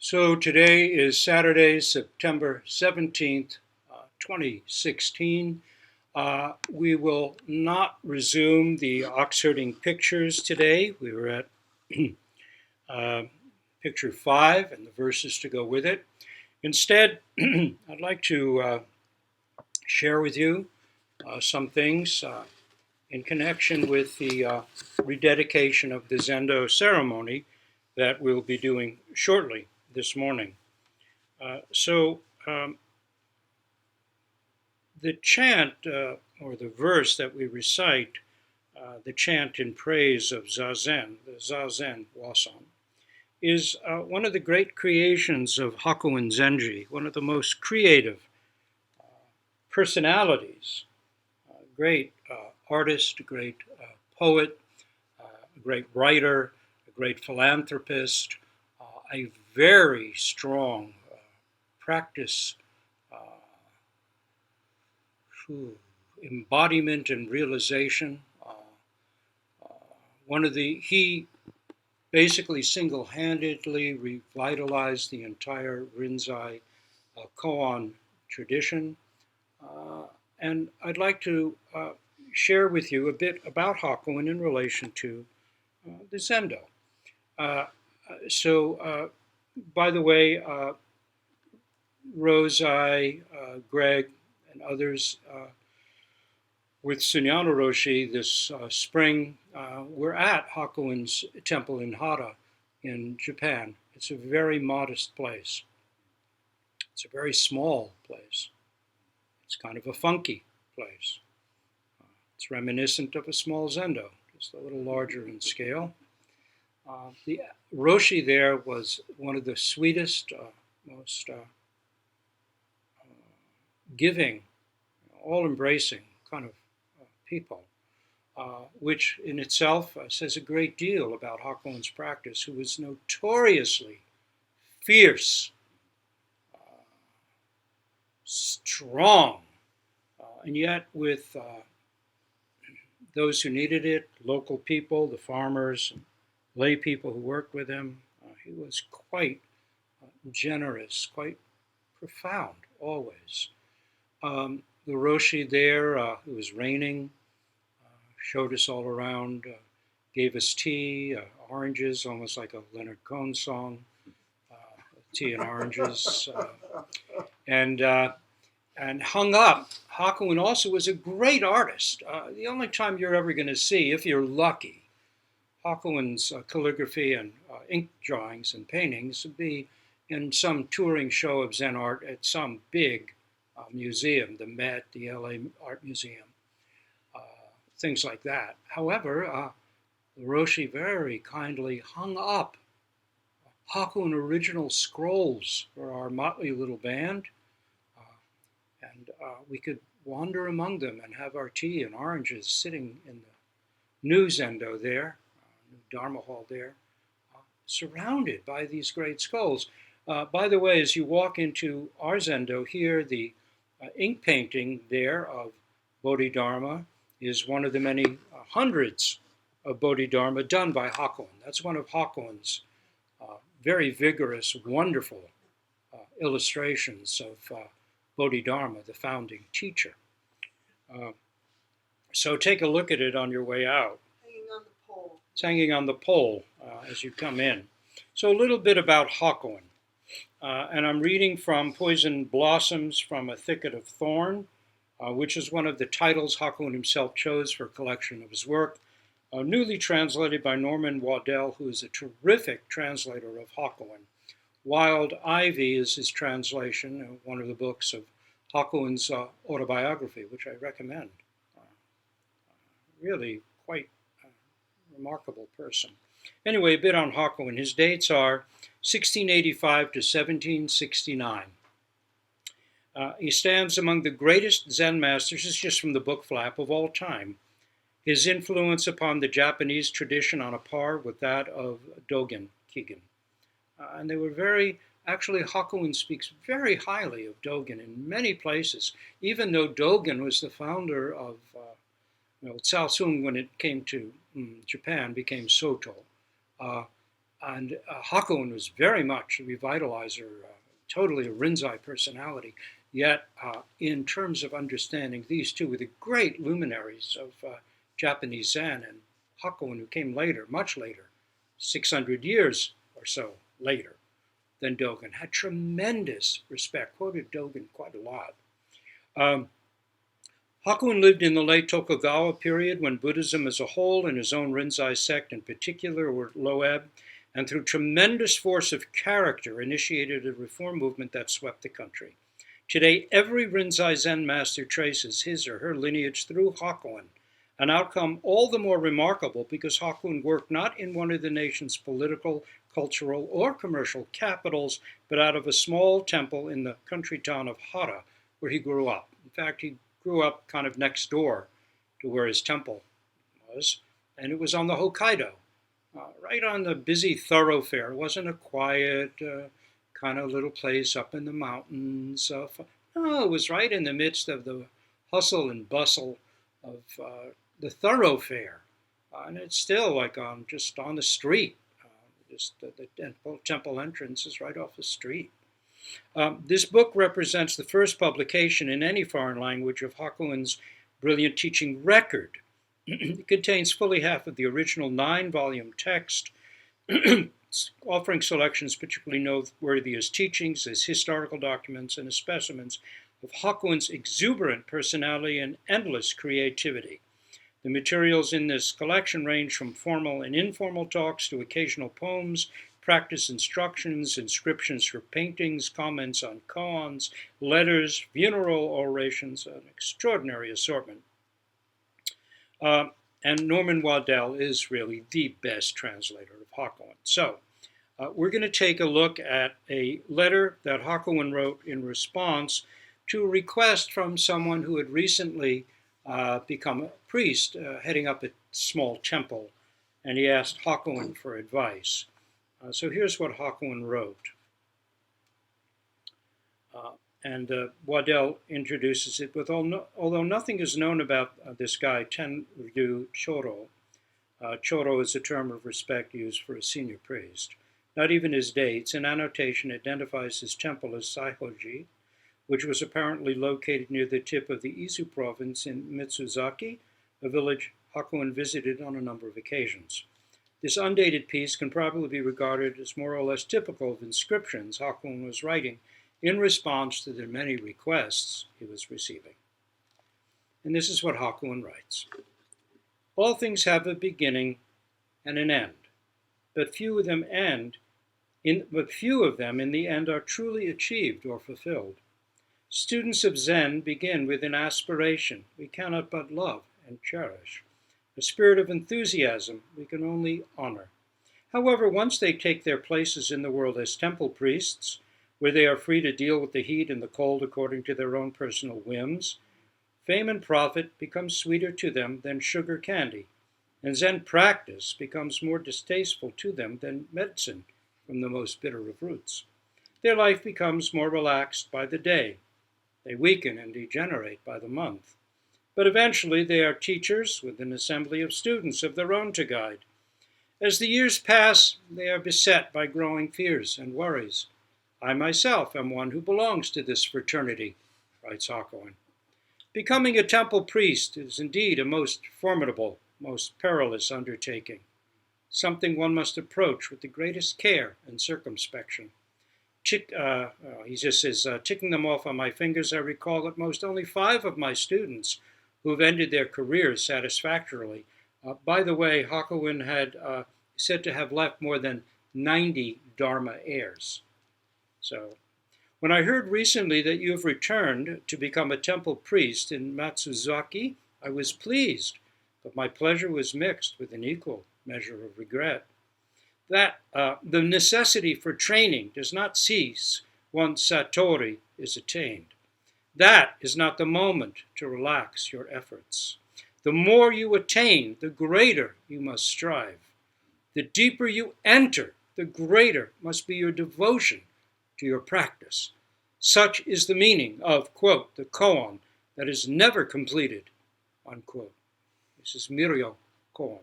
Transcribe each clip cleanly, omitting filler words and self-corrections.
So today is Saturday, September 17th, 2016. We will not resume the ox herding pictures today. We were at uh, picture 5 and the verses to go with it. Instead, I'd like to share with you some things in connection with the rededication of the Zendo ceremony that we'll be doing shortly this morning. So the chant or the verse that we recite, the chant in praise of Zazen, the Zazen Wasan, is one of the great creations of Hakuin Zenji, one of the most creative personalities, great artist, great poet, a great writer, a great philanthropist, a very strong practice embodiment and realization. He basically single-handedly revitalized the entire Rinzai koan tradition. And I'd like to share with you a bit about Hakuin in relation to the Zendo. So, by the way, Rosei, Greg, and others with Sunyano Roshi this spring, we're at Hakuin's temple in Hara in Japan. It's a very modest place. It's a very small place. It's kind of a funky place. It's reminiscent of a small Zendo, just a little larger in scale. The Roshi there was one of the sweetest, most giving, all-embracing kind of people, which in itself says a great deal about Hakuin's practice, who was notoriously fierce, strong, and yet with those who needed it, local people, the farmers, and lay people who worked with him, he was quite generous, quite profound, always. The Roshi there, it was raining, showed us all around, gave us tea, oranges, almost like a Leonard Cohen song, tea and oranges, and hung up. Hakuin also was a great artist. The only time you're ever going to see, if you're lucky, Hakuin's calligraphy and ink drawings and paintings would be in some touring show of Zen art at some big museum, the Met, the LA Art Museum, things like that. However, the Roshi very kindly hung up Hakuin original scrolls for our motley little band, and we could wander among them and have our tea and oranges sitting in the new Zendo there, new Dharma hall there, surrounded by these great scrolls. By the way, as you walk into our Zendo here, the ink painting there of Bodhidharma is one of the many hundreds of Bodhidharma done by Hakuin. That's one of Hakuin's very vigorous, wonderful illustrations of Bodhidharma, the founding teacher. So take a look at it on your way out. Hanging on the pole. It's hanging on the pole as you come in. So a little bit about Hakuin. And I'm reading from Poison Blossoms from a Thicket of Thorn, which is one of the titles Hakuin himself chose for a collection of his work, newly translated by Norman Waddell, who is a terrific translator of Hakuin. Wild Ivy is his translation, one of the books of Hakuin's autobiography, which I recommend. Really quite a remarkable person. Anyway, a bit on Hakuin. His dates are 1685 to 1769. He stands among the greatest Zen masters, this is just from the book flap, of all time. His influence upon the Japanese tradition on a par with that of Dogen Kigen. And they were actually Hakuin speaks very highly of Dogen in many places, even though Dogen was the founder of, Tsaosung when it came to Japan became Soto. And Hakuin was very much a revitalizer, totally a Rinzai personality. Yet, in terms of understanding, these two were the great luminaries of Japanese Zen, and Hakuin, who came later, much later, 600 years or so later than Dogen, had tremendous respect, quoted Dogen quite a lot. Hakuin lived in the late Tokugawa period when Buddhism as a whole and his own Rinzai sect in particular were at low ebb, and through tremendous force of character initiated a reform movement that swept the country. Today, every Rinzai Zen master traces his or her lineage through Hakuin, an outcome all the more remarkable because Hakuin worked not in one of the nation's political, cultural, or commercial capitals, but out of a small temple in the country town of Hara, where he grew up. In fact, he grew up kind of next door to where his temple was, and it was on the Hokkaido, right on the busy thoroughfare. It wasn't a quiet kind of little place up in the mountains. No, it was right in the midst of the hustle and bustle of the thoroughfare. And it's still like just on the street. Just the temple entrance is right off the street. This book represents the first publication in any foreign language of Hakuin's brilliant teaching record. It contains fully half of the original 9-volume text, offering selections particularly noteworthy as teachings, as historical documents, and as specimens of Hakuin's exuberant personality and endless creativity. The materials in this collection range from formal and informal talks to occasional poems, practice instructions, inscriptions for paintings, comments on koans, letters, funeral orations, an extraordinary assortment. And Norman Waddell is really the best translator of Hakuin. So we're going to take a look at a letter that Hakuin wrote in response to a request from someone who had recently become a priest, heading up a small temple, and he asked Hakuin for advice. So here's what Hakuin wrote. And Waddell introduces it with, although nothing is known about this guy, Tenryu Choro. Choro is a term of respect used for a senior priest. Not even his dates. An annotation identifies his temple as Saihoji, which was apparently located near the tip of the Izu province in Mitsuzaki, a village Hakuin visited on a number of occasions. This undated piece can probably be regarded as more or less typical of inscriptions Hakuin was writing in response to the many requests he was receiving. And this is what Hakuin writes. All things have a beginning and an end, but few of them in the end are truly achieved or fulfilled. Students of Zen begin with an aspiration we cannot but love and cherish, a spirit of enthusiasm we can only honor. However, once they take their places in the world as temple priests, where they are free to deal with the heat and the cold according to their own personal whims, fame and profit become sweeter to them than sugar candy, and Zen practice becomes more distasteful to them than medicine from the most bitter of roots. Their life becomes more relaxed by the day. They weaken and degenerate by the month. But eventually they are teachers with an assembly of students of their own to guide. As the years pass, they are beset by growing fears and worries. I myself am one who belongs to this fraternity, writes Hakuin. Becoming a temple priest is indeed a most formidable, most perilous undertaking, something one must approach with the greatest care and circumspection. He just says, ticking them off on my fingers, I recall at most only 5 of my students who have ended their careers satisfactorily. By the way, Hakuin had said to have left more than 90 Dharma heirs. So, when I heard recently that you have returned to become a temple priest in Matsuzaki, I was pleased, but my pleasure was mixed with an equal measure of regret. That the necessity for training does not cease once Satori is attained. That is not the moment to relax your efforts. The more you attain, the greater you must strive. The deeper you enter, the greater must be your devotion to your practice. Such is the meaning of, quote, the koan that is never completed, unquote. This is Miryo koan.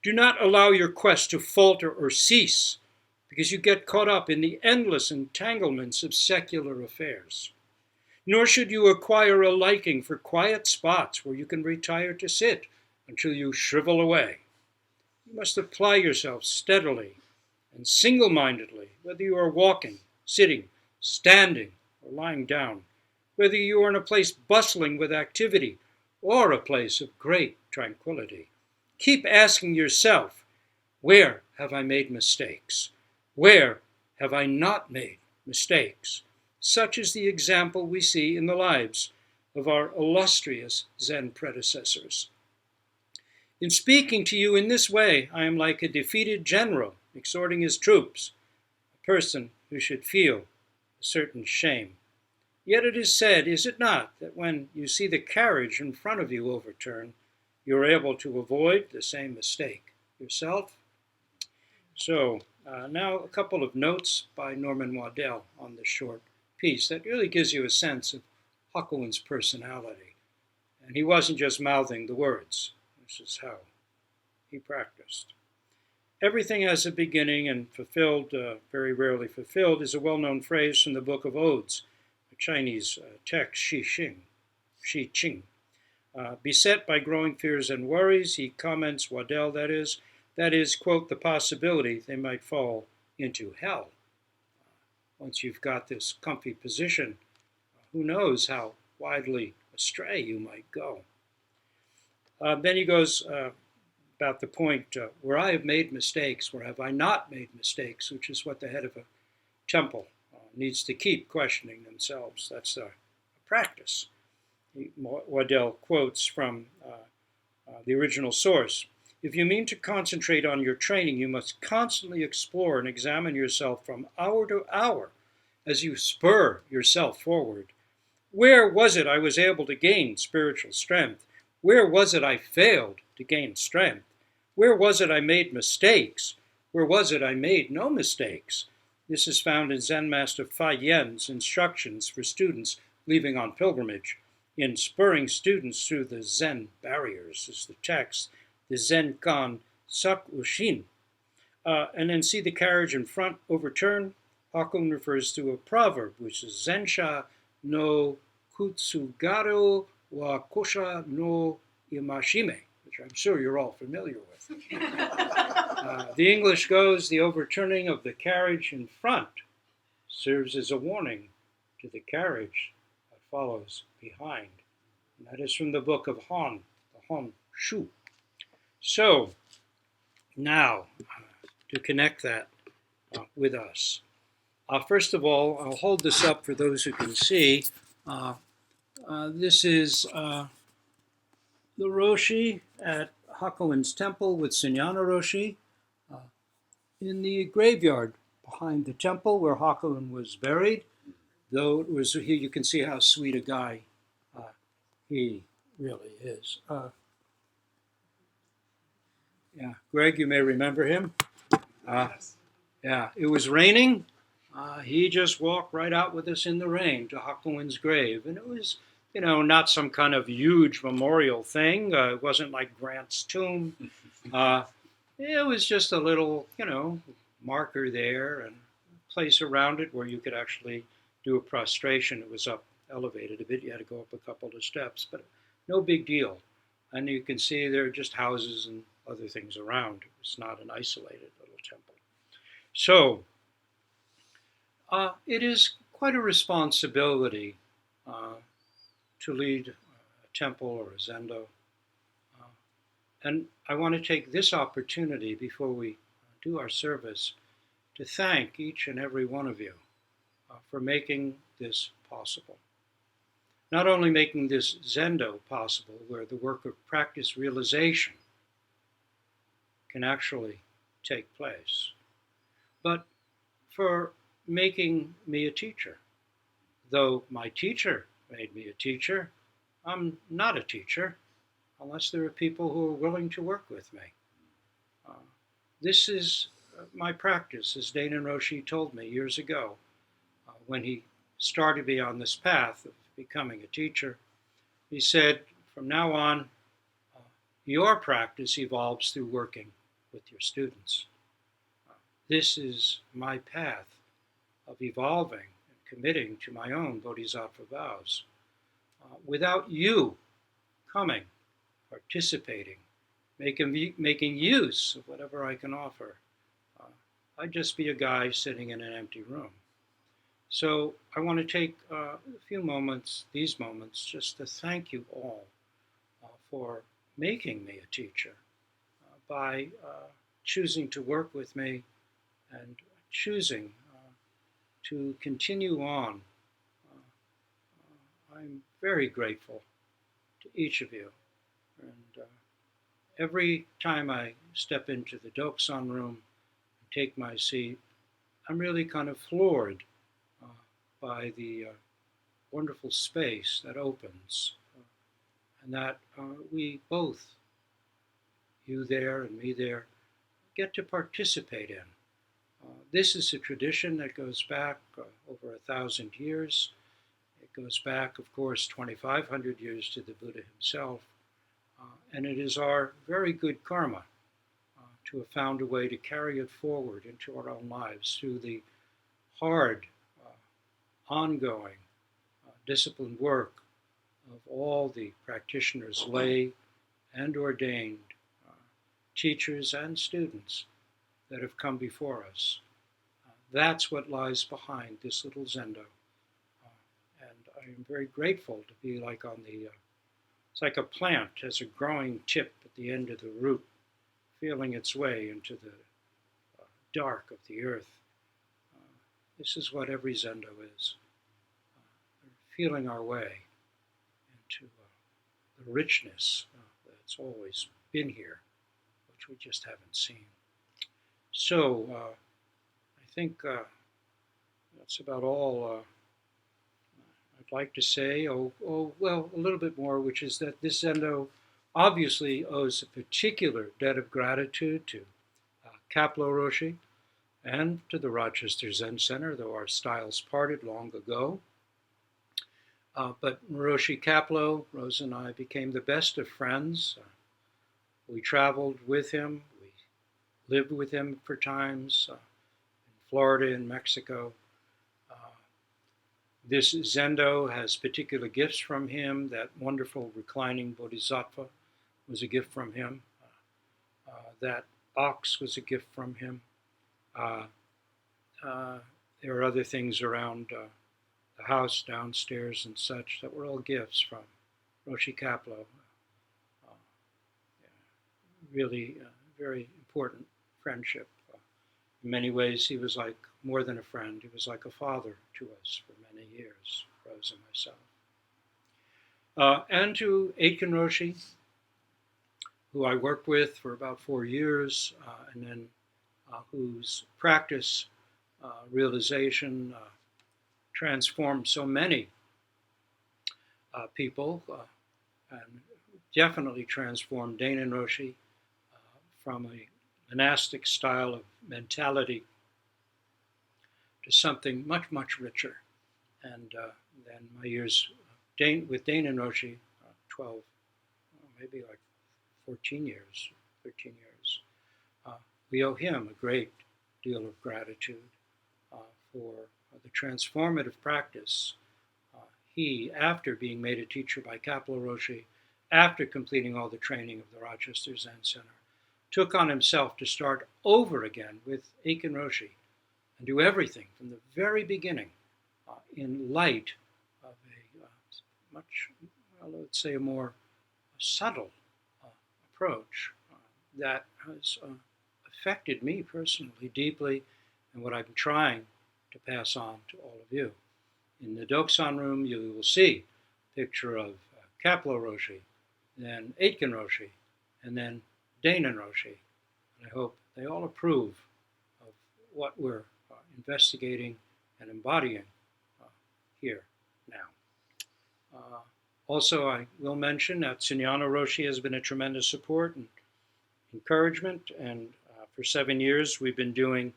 Do not allow your quest to falter or cease because you get caught up in the endless entanglements of secular affairs. Nor should you acquire a liking for quiet spots where you can retire to sit until you shrivel away. You must apply yourself steadily and single-mindedly, whether you are walking, sitting, standing, or lying down, whether you are in a place bustling with activity or a place of great tranquility. Keep asking yourself, where have I made mistakes? Where have I not made mistakes? Such is the example we see in the lives of our illustrious Zen predecessors. In speaking to you in this way, I am like a defeated general exhorting his troops, a person who should feel a certain shame. Yet it is said, is it not, that when you see the carriage in front of you overturn, you are able to avoid the same mistake yourself? So now a couple of notes by Norman Waddell on this short piece that really gives you a sense of Hakuin's personality. And he wasn't just mouthing the words. This is how he practiced. Everything has a beginning, and fulfilled, very rarely fulfilled, is a well-known phrase from the Book of Odes, a Chinese text, Shi Qing. Beset by growing fears and worries, he comments, Waddell that is, quote, the possibility they might fall into hell. Once you've got this comfy position, who knows how widely astray you might go. Then he goes about the point, where I have made mistakes, where have I not made mistakes, which is what the head of a temple needs to keep questioning themselves. That's a practice. Waddell quotes from the original source. If you mean to concentrate on your training, you must constantly explore and examine yourself from hour to hour as you spur yourself forward. Where was it I was able to gain spiritual strength? Where was it I failed to gain strength? Where was it I made mistakes? Where was it I made no mistakes? This is found in Zen Master Fa Yen's instructions for students leaving on pilgrimage. In spurring students through the Zen barriers is the text, the Zenkan Sakushin. And then see the carriage in front overturn. Hakun refers to a proverb, which is Zensha no Kutsugaru wa Kosha no Imashime, which I'm sure you're all familiar with. The English goes, the overturning of the carriage in front serves as a warning to the carriage that follows behind. And that is from the book of Hon, the Hon Shu. So, now, to connect that with us. First of all, I'll hold this up for those who can see. This is the Roshi at Hakuin's temple with Sunyana Roshi in the graveyard behind the temple where Hakuin was buried. Though it was here, you can see how sweet a guy he really is. Yeah, Greg, you may remember him. Yeah, it was raining. He just walked right out with us in the rain to Hakuin's grave. And it was, not some kind of huge memorial thing. It wasn't like Grant's tomb. It was just a little, marker there and a place around it where you could actually do a prostration. It was up elevated a bit. You had to go up a couple of steps, but no big deal. And you can see there are just houses and other things around. It's not an isolated little temple. So, it is quite a responsibility to lead a temple or a zendo. And I want to take this opportunity before we do our service to thank each and every one of you for making this possible. Not only making this zendo possible, where the work of practice realization can actually take place, but for making me a teacher. Though my teacher made me a teacher, I'm not a teacher unless there are people who are willing to work with me. This is my practice, as Dainin Roshi told me years ago when he started me on this path of becoming a teacher. He said, from now on, your practice evolves through working with your students. This is my path of evolving and committing to my own bodhisattva vows. Without you coming, participating, making use of whatever I can offer, I'd just be a guy sitting in an empty room. So I want to take a few moments, these moments, just to thank you all for making me a teacher by choosing to work with me and choosing to continue on. I'm very grateful to each of you. And every time I step into the Doksan room and take my seat, I'm really kind of floored by the wonderful space that opens and that we both, you there and me there, get to participate in. This is a tradition that goes back over 1,000 years. It goes back, of course, 2,500 years to the Buddha himself. And it is our very good karma to have found a way to carry it forward into our own lives through the hard, ongoing, disciplined work of all the practitioners, lay and ordained, teachers and students that have come before us. That's what lies behind this little Zendo. And I am very grateful to be like on the, it's like a plant has a growing tip at the end of the root, feeling its way into the dark of the earth. This is what every Zendo is. Feeling our way into the richness that's always been here, which we just haven't seen. So I think that's about all I'd like to say. Well, a little bit more, which is that this Zendo obviously owes a particular debt of gratitude to Kapleau Roshi and to the Rochester Zen Center, though our styles parted long ago. But Roshi Kapleau, Rose and I became the best of friends. We traveled with him. We lived with him for times in Florida and Mexico. This Zendo has particular gifts from him. That wonderful reclining bodhisattva was a gift from him. That ox was a gift from him. There are other things around the house downstairs and such that were all gifts from Roshi Kapleau. Really very important friendship. In many ways, he was like more than a friend. He was like a father to us for many years, Rose and myself. And to Aitken Roshi, who I worked with for about 4 years, and then whose practice, realization, transformed so many people, and definitely transformed Dainin Roshi from a monastic style of mentality to something much, much richer. And then my years with Dainin Roshi, 12, maybe like 14 years, 13 years, we owe him a great deal of gratitude for the transformative practice. He, after being made a teacher by Kapleau Roshi, after completing all the training of the Rochester Zen Center, took on himself to start over again with Aitken Roshi and do everything from the very beginning in light of a much, well, let's say, a more subtle approach that has affected me personally deeply, and what I'm trying to pass on to all of you. In the Doksan room, you will see a picture of Kapleau Roshi, then Aitken Roshi, and then Dainin Roshi. And I hope they all approve of what we're investigating and embodying here now. Also, I will mention that Sunyana Roshi has been a tremendous support and encouragement, and for 7 years we've been doing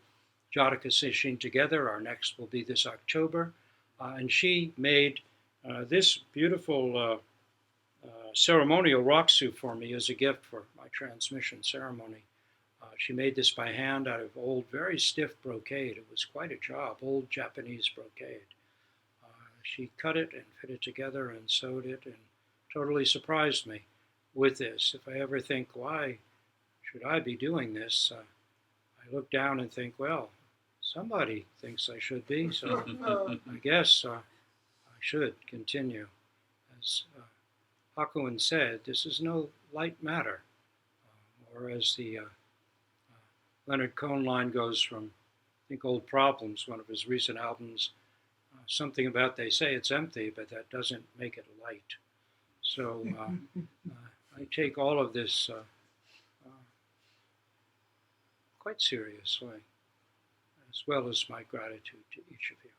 Jataka Sesshin together. Our next will be this October, and she made this beautiful ceremonial rakusu for me as a gift for my transmission ceremony. She made this by hand out of old, very stiff brocade. It was quite a job, old Japanese brocade. She cut it and fit it together and sewed it and totally surprised me with this. If I ever think, why should I be doing this? I look down and think, well, somebody thinks I should be, so I guess I should continue. As Hakuin said, this is no light matter. Or as the Leonard Cohen line goes from, I think, Old Problems, one of his recent albums, something about they say it's empty, but that doesn't make it light. So I take all of this quite seriously, as well as my gratitude to each of you.